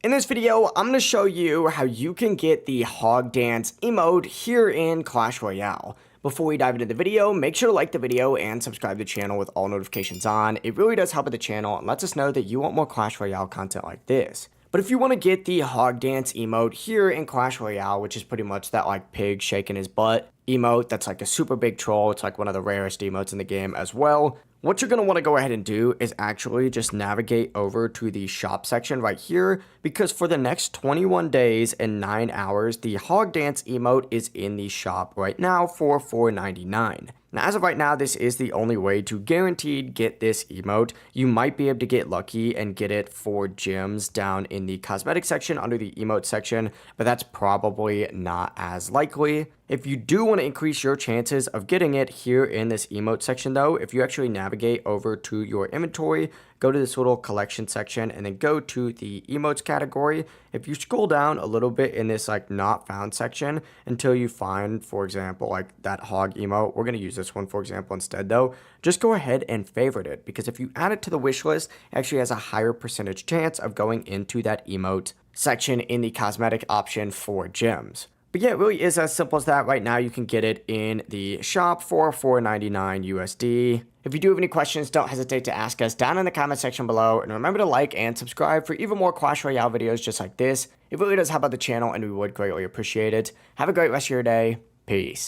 In this video, I'm going to show you how you can get the Hog Dance emote here in Clash Royale. Before we dive into the video, make sure to like the video and subscribe to the channel with all notifications on. It really does help with the channel and lets us know that you want more Clash Royale content like this. But if you want to get the Hog Dance emote here in Clash Royale, which is pretty much that like pig shaking his butt emote, that's like a super big troll, it's like one of the rarest emotes in the game as well. What you're going to want to go ahead and do is actually just navigate over to the shop section right here, because for the next 21 days and 9 hours, the Hog Dance emote is in the shop right now for $4.99. Now, as of right now, this is the only way to guaranteed get this emote. You might be able to get lucky and get it for gems down in the cosmetic section under the emote section, but that's probably not as likely. If you do want to increase your chances of getting it here in this emote section though, if you actually navigate over to your inventory, go to this little collection section and then go to the emotes category. If you scroll down a little bit in this like not found section until you find, for example, like that hog emote, we're going to use this one for example instead though, just go ahead and favorite it, because if you add it to the wish list, it actually has a higher percentage chance of going into that emote section in the cosmetic option for gems. But yeah, it really is as simple as that. Right now, you can get it in the shop for $4.99 USD. If you do have any questions, don't hesitate to ask us down in the comment section below. And remember to like and subscribe for even more Clash Royale videos just like this. It really does help out the channel, and we would greatly appreciate it. Have a great rest of your day. Peace.